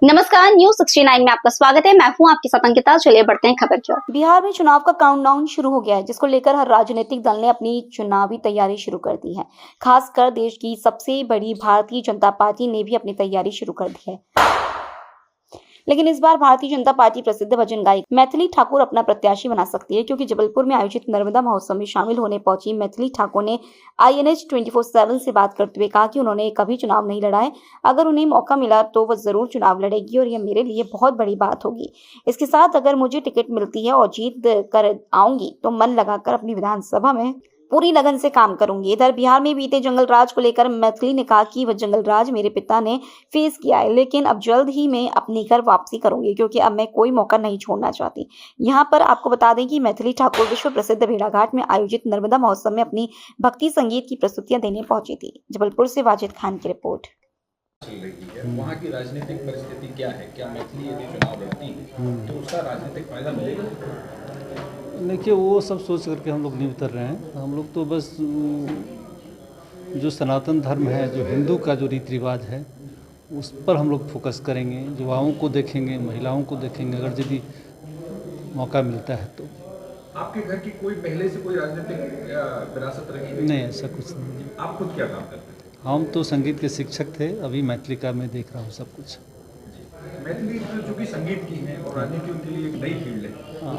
नमस्कार, न्यूज 69 में आपका स्वागत है। मैं हूं आपके साथ अंकिता। चलिए बढ़ते हैं खबर की ओर। बिहार में चुनाव का काउंटडाउन शुरू हो गया है, जिसको लेकर हर राजनीतिक दल ने अपनी चुनावी तैयारी शुरू कर दी है। खासकर देश की सबसे बड़ी भारतीय जनता पार्टी ने भी अपनी तैयारी शुरू कर दी है। लेकिन इस बार भारतीय जनता पार्टी प्रसिद्ध भजन गायक मैथिली ठाकुर अपना प्रत्याशी बना सकती है, क्योंकि जबलपुर में आयोजित नर्मदा महोत्सव में शामिल होने पहुंची मैथिली ठाकुर ने INH 24/7 से बात करते हुए कहा कि उन्होंने कभी चुनाव नहीं लड़ा है। अगर उन्हें मौका मिला तो वह जरूर चुनाव लड़ेगी और यह मेरे लिए बहुत बड़ी बात होगी। इसके साथ अगर मुझे टिकट मिलती है और जीत कर आऊंगी तो मन लगाकर अपनी विधानसभा में पूरी लगन से काम करूंगी। इधर बिहार में बीते जंगल राज को लेकर मैथिली ने कहा कि वह जंगल राज मेरे पिता ने फेस किया है, लेकिन अब जल्द ही मैं अपनी घर वापसी करूंगी, क्योंकि अब मैं कोई मौका नहीं छोड़ना चाहती। यहाँ पर आपको बता दें कि मैथिली ठाकुर विश्व प्रसिद्ध भेड़ाघाट में आयोजित नर्मदा महोत्सव में अपनी भक्ति संगीत की प्रस्तुतियां देने पहुंची थी। जबलपुर से वाजिद खान की रिपोर्ट। चल रही है, वहाँ की राजनीतिक परिस्थिति क्या है? क्या मैथिली यदि चुनाव लड़ती है तो उसका राजनीतिक फायदा मिलेगा? देखिए, वो सब सोच करके हम लोग नहीं उतर रहे हैं। हम लोग तो बस जो सनातन धर्म है, जो हिंदू का जो रीति रिवाज है, उस पर हम लोग फोकस करेंगे। युवाओं को देखेंगे, महिलाओं को देखेंगे, अगर यदि मौका मिलता है तो। आपके घर की कोई पहले से कोई राजनीतिक विरासत रही है? नहीं, ऐसा कुछ नहीं है। आप खुद क्या काम करते थे? हम तो संगीत के शिक्षक थे, अभी मैथिली का मैं देख रहा हूँ सब कुछ। मैथिली जो कि संगीत की है और राजनीति उनके लिए एक नई फील्ड है,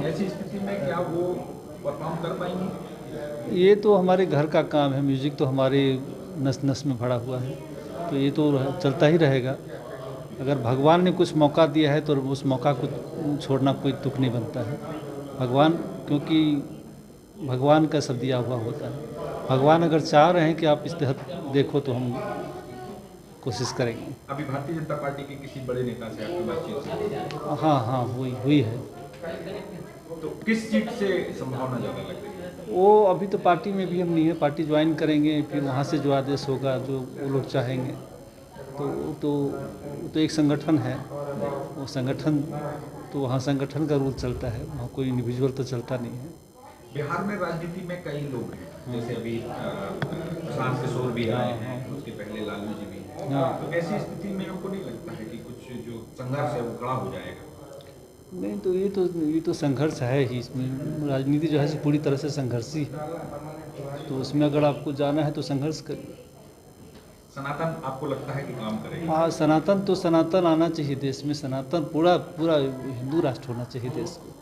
ऐसी स्थिति में क्या वो परफॉर्म कर पाएंगी? ये तो हमारे घर का काम है। म्यूजिक तो हमारे नस नस में भरा हुआ है, तो ये तो चलता ही रहेगा। अगर भगवान ने कुछ मौका दिया है तो उस मौका को छोड़ना कोई तुक नहीं बनता है। भगवान, क्योंकि भगवान का सब दिया हुआ होता है। भगवान अगर चाह रहे हैं कि आप इस तहत देखो तो हम कोशिश करेंगे। अभी भारतीय जनता पार्टी के किसी बड़े नेता से आपकी बातचीत हुई? हाँ, हुई है। तो किस सीट से संभावना ज़्यादा लग रही है? वो अभी तो पार्टी में भी हम नहीं है। पार्टी ज्वाइन करेंगे, फिर वहाँ से जो आदेश होगा, जो वो लोग चाहेंगे, तो एक संगठन है। वो संगठन तो वहाँ संगठन का रूल चलता है, वहाँ कोई इंडिविजुअल तो चलता नहीं है। बिहार में राजनीति में कई लोग हैं, जैसे अभी प्रशांत किशोर भी आए हैं, उसके पहले लालू जी भी हैं। तो ऐसी स्थिति में आपको नहीं लगता है कि कुछ जो संघर्ष है वो कड़ा हो जाएगा? नहीं, तो ये तो संघर्ष है ही। इसमें राजनीति जो है सो पूरी तरह से संघर्षी है, तो उसमें अगर आपको जाना है तो संघर्ष करिए। सनातन आपको लगता है कि काम करेगा? हाँ, सनातन आना चाहिए देश में। सनातन पूरा हिंदू राष्ट्र होना चाहिए देश को।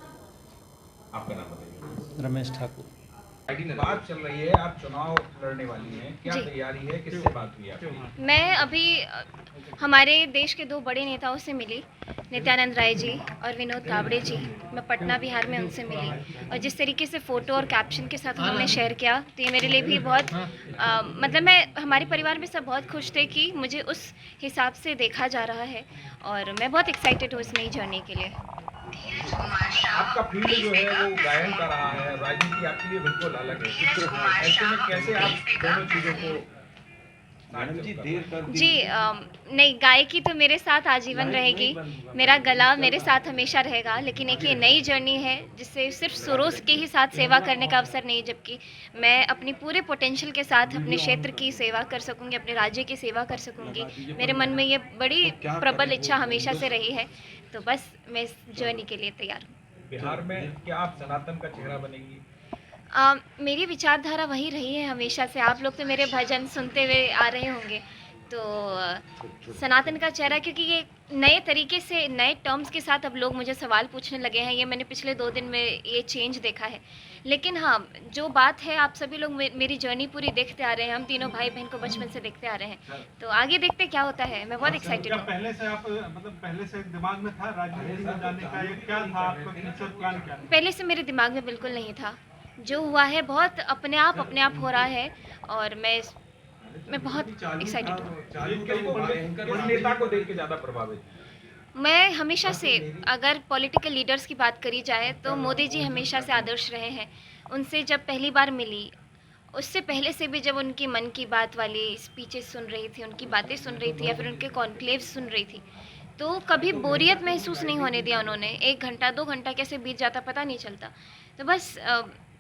आपका नाम बताइए। रमेश ठाकुर। बात चल रही है, आप चुनाव लड़ने वाली हैं, क्या तैयारी है, किससे बात हुई आपकी? मैं अभी हमारे देश के दो बड़े नेताओं से मिली, नित्यानंद राय जी और विनोद तावड़े जी। मैं पटना बिहार में उनसे मिली, और जिस तरीके से फ़ोटो और कैप्शन के साथ उन्होंने शेयर किया, तो ये मेरे लिए भी बहुत मतलब हमारे परिवार में सब बहुत खुश थे कि मुझे उस हिसाब से देखा जा रहा है, और मैं बहुत एक्साइटेड हूँ इस नई जर्नी के लिए। आपका फील्ड जो है वो गायन का रहा है, राजनीति आपके लिए बिल्कुल अलग है। ऐसे में कैसे आप दोनों चीज़ों को जी नहीं, गायकी तो मेरे साथ आजीवन रहेगी, मेरा गला मेरे साथ हमेशा रहेगा, लेकिन एक ये नई जर्नी है जिससे सिर्फ सुरों के ही साथ सेवा करने का अवसर नहीं, जबकि मैं अपनी पूरे पोटेंशियल के साथ अपने क्षेत्र की सेवा कर सकूंगी, अपने राज्य की सेवा कर सकूंगी। मेरे मन में ये बड़ी प्रबल इच्छा हमेशा से रही है, तो बस मैं इस जर्नी के लिए तैयार हूँ। बिहार में क्या आप सनातन का चेहरा बनेंगी? मेरी विचारधारा वही रही है हमेशा से। आप लोग तो मेरे भजन सुनते हुए आ रहे होंगे, तो सनातन का चेहरा, क्योंकि ये नए तरीके से नए टर्म्स के साथ अब लोग मुझे सवाल पूछने लगे हैं। ये मैंने पिछले 2 दिन में ये चेंज देखा है। लेकिन हाँ, जो बात है, आप सभी लोग मेरी जर्नी पूरी देखते आ रहे हैं। हम तीनों भाई बहन को बचपन से देखते आ रहे हैं, तो आगे देखते क्या होता है। मैं बहुत एक्साइटेड हूँ। पहले से आप पहले से दिमाग में था राजनीति में जाने का, ये क्या था आपका फ्यूचर प्लान? क्या पहले से मेरे दिमाग में बिल्कुल नहीं था। जो हुआ है बहुत अपने आप हो रहा है, और मैं बहुत एक्साइटेड हूँ। नेता को देख के ज़्यादा प्रभावित? मैं हमेशा से, अगर पॉलिटिकल लीडर्स की बात करी जाए तो मोदी जी हमेशा से आदर्श रहे हैं। उनसे जब पहली बार मिली, उससे पहले से भी जब उनकी मन की बात वाली स्पीचेस सुन रही थी, उनकी बातें सुन रही थी, या फिर उनके कॉन्क्लेव्स सुन रही थी, तो कभी बोरियत महसूस नहीं होने दिया उन्होंने। 1 घंटा 2 घंटा कैसे बीत जाता पता नहीं चलता। तो बस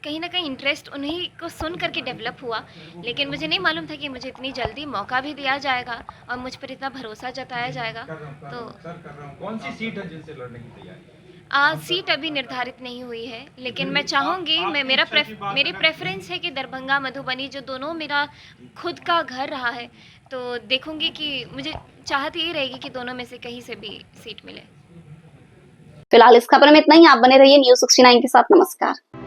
कहीं ना कहीं इंटरेस्ट उन्हीं को सुन करके डेवलप हुआ, लेकिन मुझे नहीं मालूम था कि मुझे इतनी जल्दी मौका भी दिया जाएगा और मुझ पर इतना भरोसा जताया जाएगा। तो कौन सी सीट है जिनसे लड़ने की तैयारी? सीट अभी निर्धारित नहीं हुई है, लेकिन मैं चाहूँगी, मेरी प्रेफरेंस है कि दरभंगा मधुबनी जो दोनों मेरा खुद का घर रहा है, तो देखूँगी कि मुझे चाहत यही रहेगी कि दोनों में से कहीं से भी सीट मिले। फिलहाल इस खबर में इतना ही। आप बने रहिए News 69 के साथ। नमस्कार।